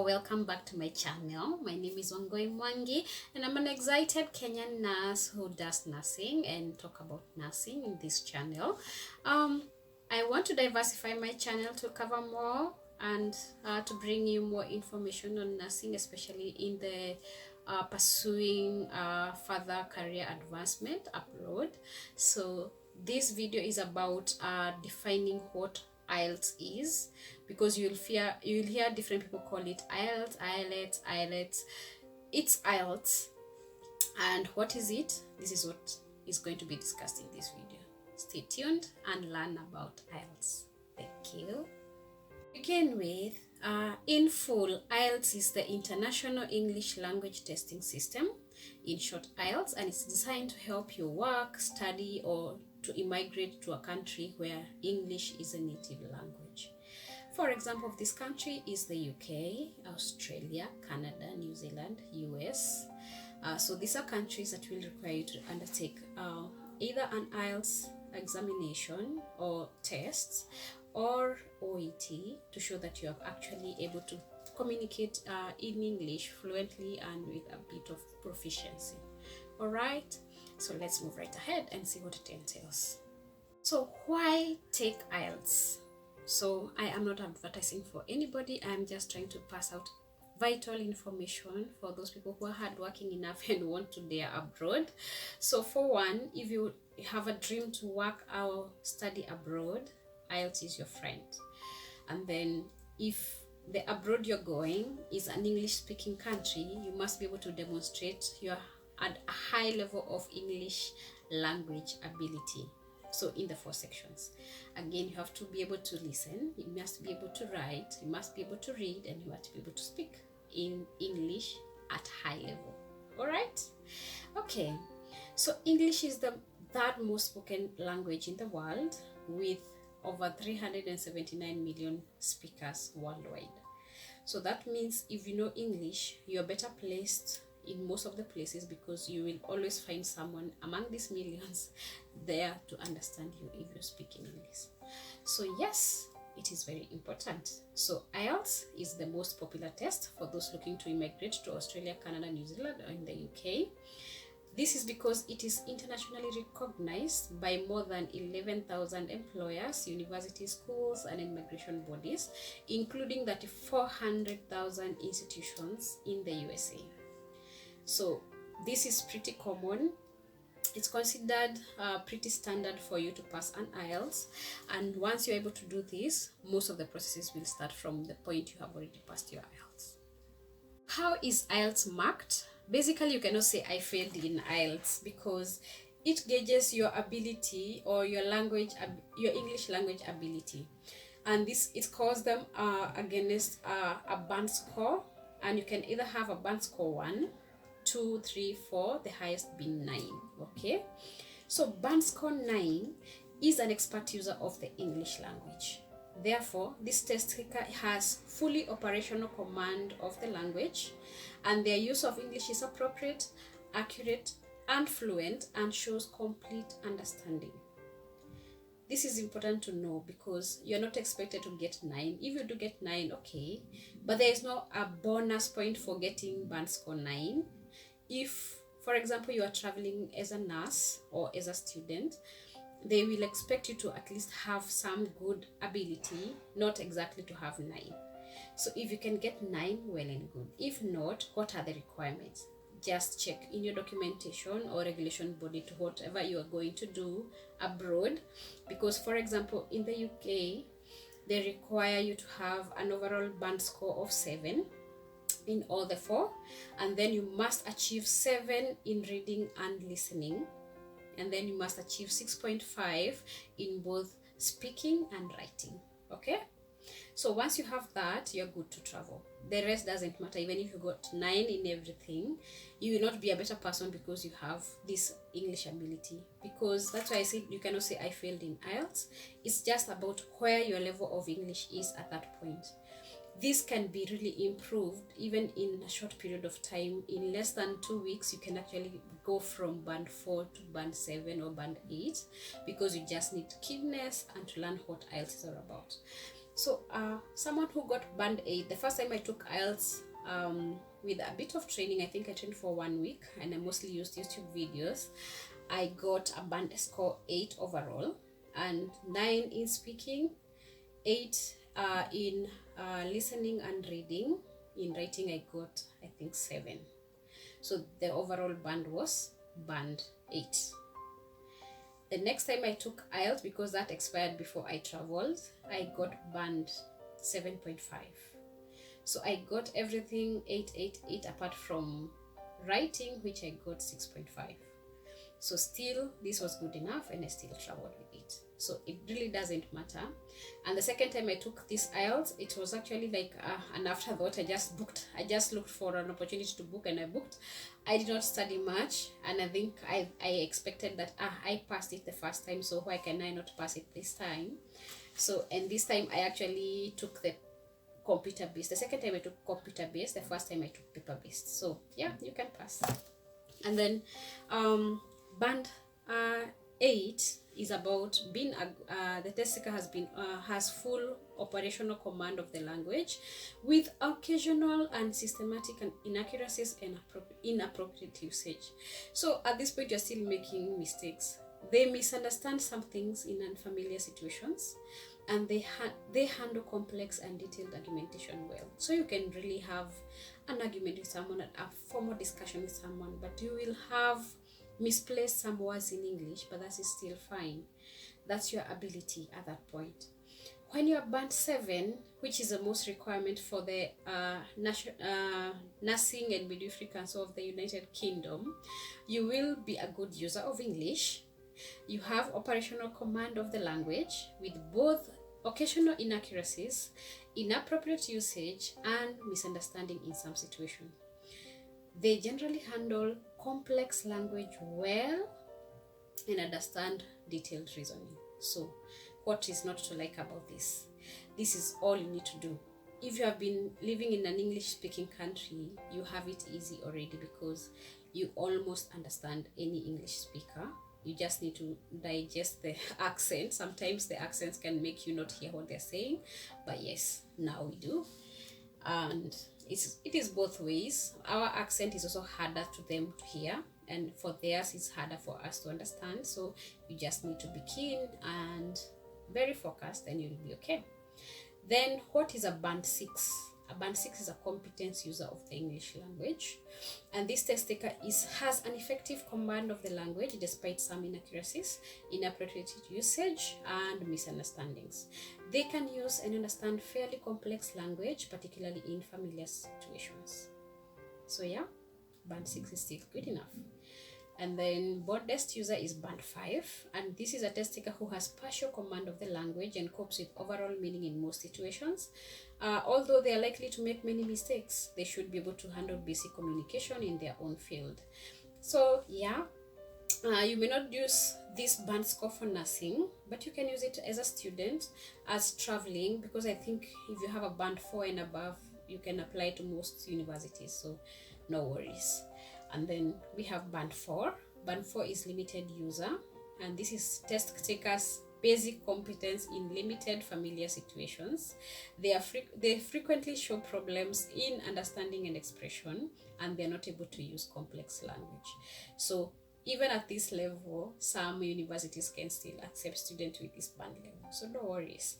Hello, welcome back to my channel. My name is Wangoi Mwangi and I'm an excited Kenyan nurse who does nursing and talk about nursing in this channel. I want to diversify my channel to cover more and to bring you more information on nursing, especially in the pursuing further career advancement abroad. So this video is about defining what IELTS is, because you'll hear different people call it IELTS. It's IELTS. And what is it? This is what is going to be discussed in this video. Stay tuned and learn about IELTS. Thank you. Begin with, in full, IELTS is the International English Language Testing System, in short IELTS, and it's designed to help you work, study, or to immigrate to a country where English is a native language. For example, of this country is the UK, Australia, Canada, New Zealand, US. So these are countries that will require you to undertake either an IELTS examination or tests, or OET, to show that you are actually able to communicate in English fluently and with a bit of proficiency. All right, so let's move right ahead and see what it entails. So why take IELTS? So I am not advertising for anybody. I'm just trying to pass out vital information for those people who are hardworking enough and want to dare abroad. So for one, if you have a dream to work or study abroad, IELTS is your friend. And then if the abroad you're going is an English speaking country, you must be able to demonstrate you're at a high level of English language ability. So in the 4 sections, again, you have to be able to listen, you must be able to write, you must be able to read, and you have to be able to speak in English at high level. All right, okay. So English is the third most spoken language in the world, with over 379 million speakers worldwide. So that means if you know English, you're better placed in most of the places, because you will always find someone among these millions there to understand you if you speak in English. So yes, it is very important. So IELTS is the most popular test for those looking to immigrate to Australia, Canada, New Zealand, or in the UK. This is because it is internationally recognized by more than 11,000 employers, university schools, and immigration bodies, including 400,000 institutions in the USA. So this is pretty common. It's considered pretty standard for you to pass an IELTS, and once you're able to do this, most of the processes will start from the point you have already passed your IELTS. How is IELTS marked? Basically, you cannot say I failed in IELTS, because it gauges your ability or your English language ability, and it scores them against a band score, and you can either have a band score 1, 2, 3, 4, the highest being 9. Okay, so band score 9 is an expert user of the English language. Therefore, this test taker has fully operational command of the language, and their use of English is appropriate, accurate, and fluent, and shows complete understanding. This is important to know, because you're not expected to get 9. If you do get 9, okay, but there is no a bonus point for getting band score 9. If, for example, you are traveling as a nurse or as a student, they will expect you to at least have some good ability, not exactly to have 9. So if you can get 9, well and good. If not, what are the requirements? Just check in your documentation or regulation body to whatever you are going to do abroad, because for example, in the UK, they require you to have an overall band score of 7 in all the 4, and then you must achieve 7 in reading and listening, and then you must achieve 6.5 in both speaking and writing. Okay, so once you have that, you're good to travel. The rest doesn't matter. Even if you got 9 in everything, you will not be a better person because you have this English ability. Because that's why I said you cannot say I failed in IELTS. It's just about where your level of English is at that point. This can be really improved even in a short period of time. In less than 2 weeks, you can actually go from band 4 to band 7 or band 8, because you just need keenness and to learn what IELTS is all about. So someone who got band 8, the first time I took IELTS, with a bit of training, I think I trained for 1 week and I mostly used YouTube videos, I got a band score 8 overall, and 9 in speaking, 8 in listening and reading. In writing I got, I think, 7. So the overall band was band 8. The next time I took IELTS, because that expired before I traveled, I got band 7.5. So I got everything 8 apart from writing, which I got 6.5. So still, this was good enough and I still traveled with it. So it really doesn't matter. And the second time I took this IELTS, it was actually like an afterthought. I just looked for an opportunity to book and I booked. I did not study much, and I think I expected that I passed it the first time, so why can I not pass it this time? So, and this time I actually took the computer based. The second time I took computer based, the first time I took paper based. So yeah, you can pass. And then band 8 is about being the test taker has full operational command of the language, with occasional and systematic inaccuracies and inappropriate usage. So at this point, you're still making mistakes. They misunderstand some things in unfamiliar situations, and they handle complex and detailed argumentation well. So you can really have an argument with someone, a formal discussion with someone, but you will have misplaced some words in English, but that is still fine. That's your ability at that point. When you are band 7, which is the most requirement for the Nursing and Midwifery Council of the United Kingdom, you will be a good user of English. You have operational command of the language, with both occasional inaccuracies, inappropriate usage, and misunderstanding in some situations. They generally handle complex language well and understand detailed reasoning. So what is not to like about this? This is all you need to do. If you have been living in an English speaking country, you have it easy already, because you almost understand any English speaker. You just need to digest the accent. Sometimes the accents can make you not hear what they're saying, but yes, now we do. And it is both ways. Our accent is also harder to them to hear, and for theirs it's harder for us to understand. So you just need to be keen and very focused, and you'll be okay. Then what is a band 6? A band 6 is a competent user of the English language, and this test taker has an effective command of the language despite some inaccuracies, inappropriate usage, and misunderstandings. They can use and understand fairly complex language, particularly in familiar situations. So yeah, band 6 is still good enough. And then modest user is band 5, and this is a test taker who has partial command of the language and copes with overall meaning in most situations. Although they are likely to make many mistakes, they should be able to handle basic communication in their own field. So yeah, you may not use this band score for nursing, but you can use it as a student, as traveling, because I think if you have a band 4 and above, you can apply to most universities, so no worries. And then we have band 4. Band 4 is limited user, and this is test takers' basic competence in limited familiar situations. They frequently show problems in understanding and expression, and they're not able to use complex language. So even at this level, some universities can still accept students with this band level, so no worries.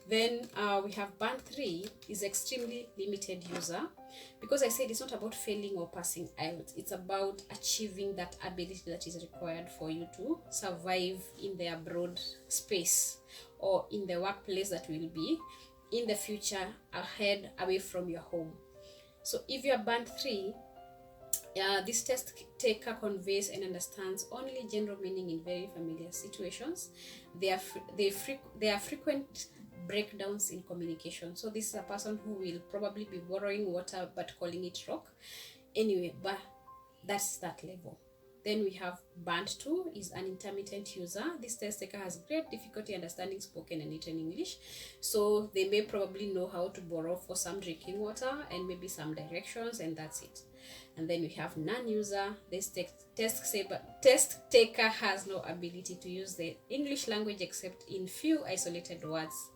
Then we have band 3 is extremely limited user, because I said it's not about failing or passing IELTS. It's about achieving that ability that is required for you to survive in the abroad space, or in the workplace that will be in the future ahead, away from your home. So if you are band 3, this test taker conveys and understands only general meaning in very familiar situations. There are frequent breakdowns in communication. So this is a person who will probably be borrowing water but calling it rock. Anyway, but that's that level. Then we have band 2 is an intermittent user. This test taker has great difficulty understanding spoken and written English. So they may probably know how to borrow for some drinking water and maybe some directions, and that's it. And then we have non-user. This test taker has no ability to use the English language except in few isolated words.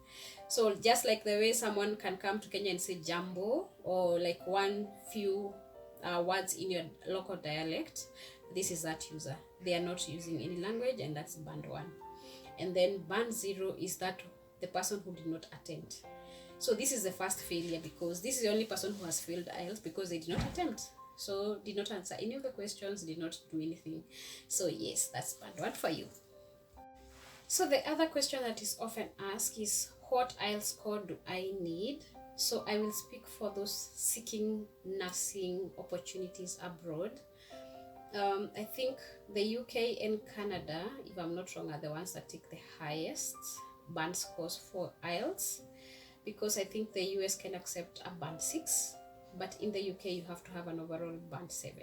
So just like the way someone can come to Kenya and say jambo, or like one few words in your local dialect, this is that user. They are not using any language, and that's band 1. And then band 0 is that the person who did not attend. So this is the first failure, because this is the only person who has failed IELTS because they did not attempt. So did not answer any of the questions, did not do anything. So yes, that's band 1 for you. So the other question that is often asked is, what IELTS score do I need? So I will speak for those seeking nursing opportunities abroad. I think the UK and Canada, if I'm not wrong, are the ones that take the highest band scores for IELTS, because I think the US can accept a band 6, but in the UK you have to have an overall band 7.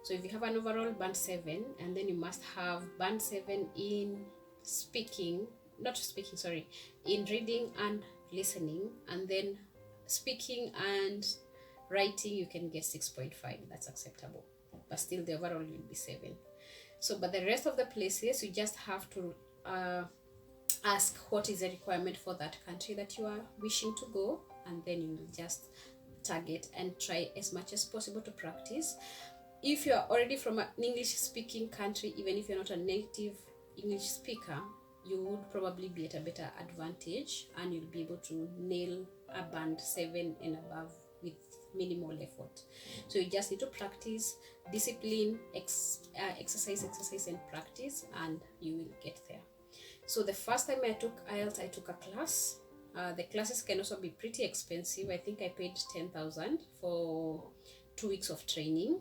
So if you have an overall band 7, and then you must have band 7 in in reading and listening, and then speaking and writing you can get 6.5. That's acceptable, but still the overall will be 7. So but the rest of the places you just have to ask what is the requirement for that country that you are wishing to go, and then you will just target and try as much as possible to practice. If you are already from an English speaking country, even if you're not a native English speaker, you would probably be at a better advantage, and you'll be able to nail a band 7 and above with minimal effort. So you just need to practice, discipline, exercise and practice, and you will get there. So the first time I took IELTS, I took a class. The classes can also be pretty expensive. I think I paid 10,000 for 2 weeks of training.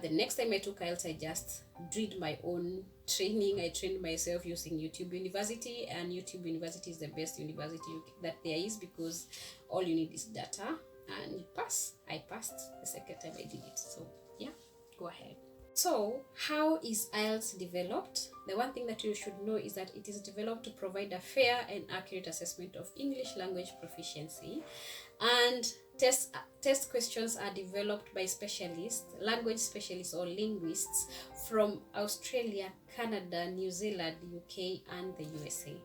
The next time I took IELTS, I just did my own training. I trained myself using YouTube University, and YouTube University is the best university that there is, because all you need is data and you pass. I passed the second time I did it. So yeah, go ahead. So how is IELTS developed? The one thing that you should know is that it is developed to provide a fair and accurate assessment of English language proficiency, and test questions are developed by specialists, language specialists or linguists from Australia, Canada, New Zealand, UK, and the USA.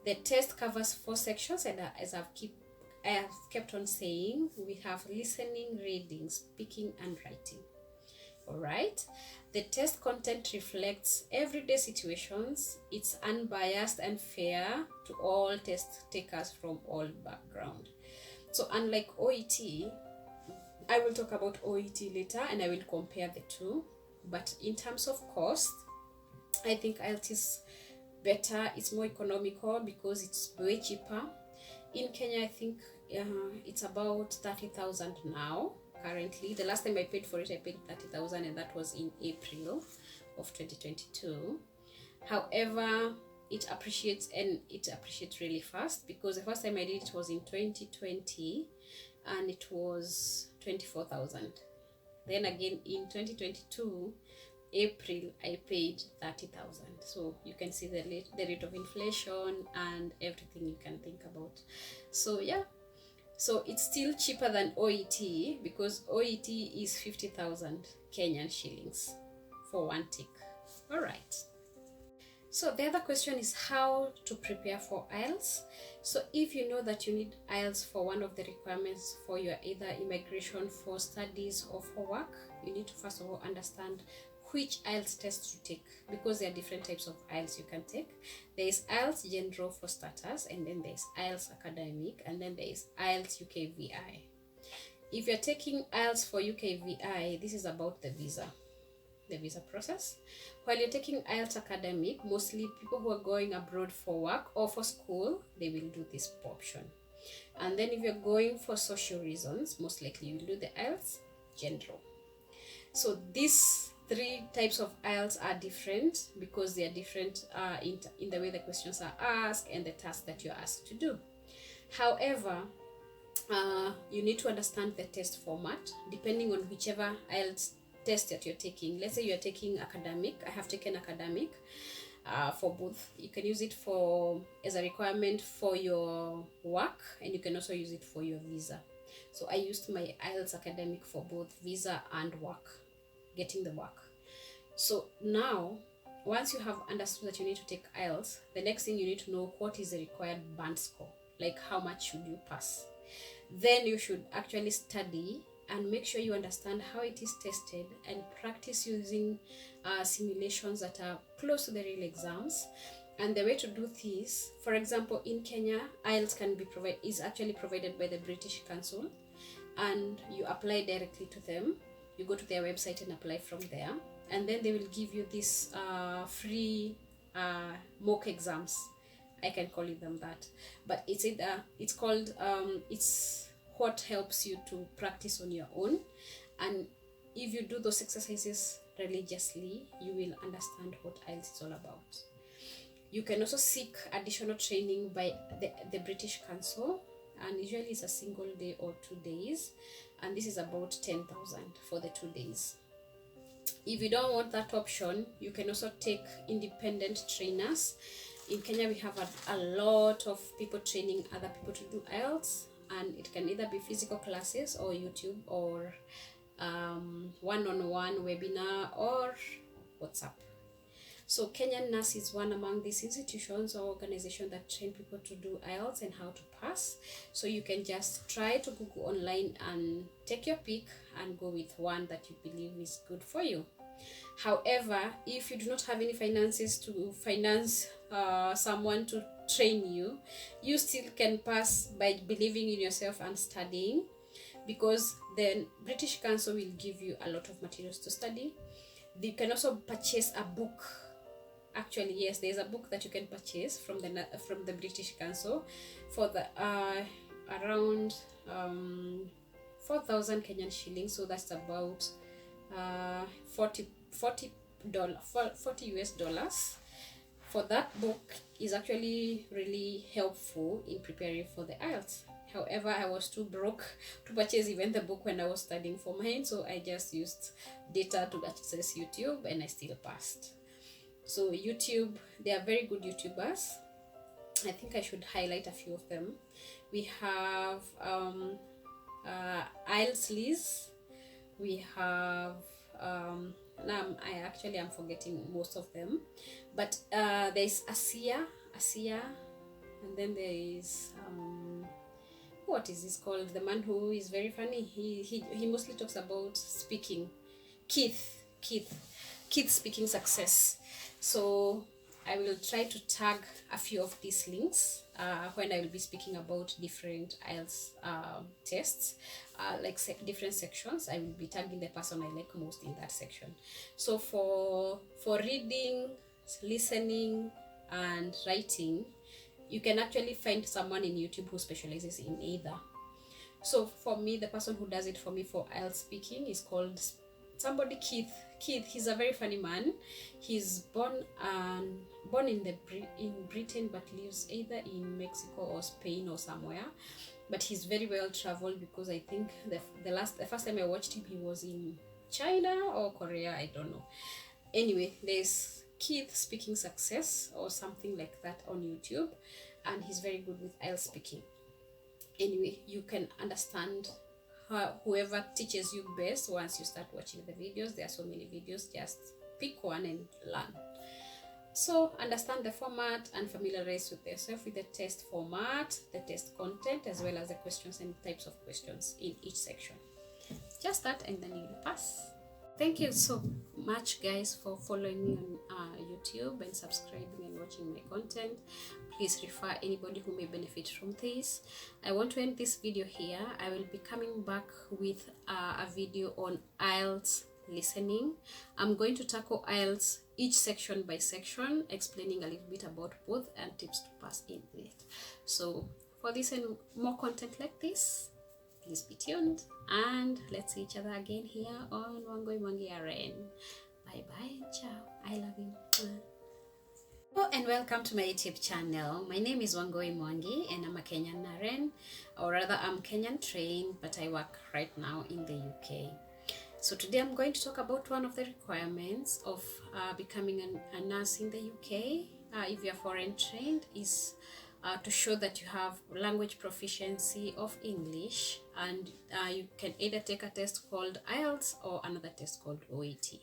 The test covers 4 sections, and as I have kept on saying, we have listening, reading, speaking, and writing. Alright, the test content reflects everyday situations. It's unbiased and fair to all test takers from all background. So unlike OET, I will talk about OET later and I will compare the two. But in terms of cost, I think IELTS is better. It's more economical because it's way cheaper. In Kenya, I think it's about 30,000 now. Currently, the last time I paid for it, I paid 30,000, and that was in April of 2022. However, it appreciates really fast, because the first time I did it was in 2020 and it was 24,000. Then again in 2022 April I paid 30,000. So you can see the rate of inflation and everything you can think about. So yeah, so it's still cheaper than OET, because OET is 50,000 Kenyan shillings for one tick. All right. So the other question is how to prepare for IELTS. So if you know that you need IELTS for one of the requirements for your either immigration, for studies, or for work, you need to first of all understand which IELTS test to take, because there are different types of IELTS you can take. There is IELTS General for starters, and then there is IELTS Academic, and then there is IELTS UKVI. If you're taking IELTS for UKVI, this is about the visa process. While you're taking IELTS Academic, mostly people who are going abroad for work or for school, they will do this option. And then if you're going for social reasons, most likely you will do the IELTS General. So these three types of IELTS are different because they are different in the way the questions are asked and the task that you're asked to do. However, you need to understand the test format depending on whichever IELTS test that you're taking. Let's say you're taking academic. I have taken academic for both. You can use it for as a requirement for your work, and you can also use it for your visa. So I used my IELTS academic for both visa and work, getting the work. So now once you have understood that you need to take IELTS, the next thing you need to know, what is the required band score, like how much should you pass. Then you should actually study and make sure you understand how it is tested and practice using simulations that are close to the real exams. And the way to do this, for example, in Kenya, IELTS is actually provided by the British Council, and you apply directly to them. You go to their website and apply from there, and then they will give you this free mock exams. I can call it them that, but it's called it's what helps you to practice on your own. And if you do those exercises religiously, you will understand what IELTS is all about. You can also seek additional training by the British Council, and usually it's a single day or 2 days, and this is about 10,000 for the 2 days. If you don't want that option, you can also take independent trainers. In Kenya, we have a lot of people training other people to do IELTS, and it can either be physical classes or YouTube or one-on-one webinar or WhatsApp. So Kenyan NAS is one among these institutions or organizations that train people to do IELTS and how to pass. So you can just try to Google online and take your pick and go with one that you believe is good for you. However, if you do not have any finances to finance someone to train you, you still can pass by believing in yourself and studying, because the British Council will give you a lot of materials to study. You can also purchase a book. Actually, yes, there's a book that you can purchase from the British Council for the around 4,000 Kenyan shillings. So that's about $40 US dollars. For that book is actually really helpful in preparing for the IELTS. However, I was too broke to purchase even the book when I was studying for mine, so I just used data to access YouTube, and I still passed. So YouTube, they are very good YouTubers. I think I should highlight a few of them. We have IELTS. We have now I am forgetting most of them, but there's Asia, and then there is what is this called? The man who is very funny. He mostly talks about speaking. Keith Speaking Success. So I will try to tag a few of these links when I will be speaking about different IELTS tests, like different sections. I will be tagging the person I like most in that section. So for reading, listening, and writing, you can actually find someone in YouTube who specializes in either. So for me, the person who does it for me for IELTS speaking is called somebody Keith. He's a very funny man. He's born in Britain, but lives either in Mexico or Spain or somewhere. But he's very well traveled, because I think the first time I watched him, he was in China or Korea, I don't know. Anyway, there's Keith Speaking Success or something like that on YouTube, and he's very good with IELTS speaking. Anyway, you can understand whoever teaches you best once you start watching the videos. There are so many videos, just pick one and learn. So understand the format and familiarize yourself with the test format, the test content, as well as the questions and types of questions in each section. Just start and then you'll pass. Thank you so much, guys, for following me on YouTube and subscribing and watching my content. Please refer anybody who may benefit from this. I want to end this video here. I will be coming back with a video on IELTS listening. I'm going to tackle IELTS each section by section, explaining a little bit about both and tips to pass in it. So for this and more content like this, please be tuned, and let's see each other again here on Wangoi Mwangi RN. Bye bye, ciao, I love you. Hello and welcome to my YouTube channel. My name is Wangoi Mwangi and I'm a Kenyan RN, or rather I'm Kenyan trained, but I work right now in the UK. So today I'm going to talk about one of the requirements of becoming a nurse in the UK. If you're foreign trained, is to show that you have language proficiency of English, and you can either take a test called IELTS or another test called OET.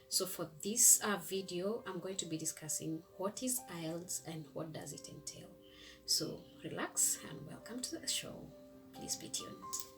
So for this video, I'm going to be discussing what is IELTS and what does it entail. So relax and welcome to the show. Please be tuned.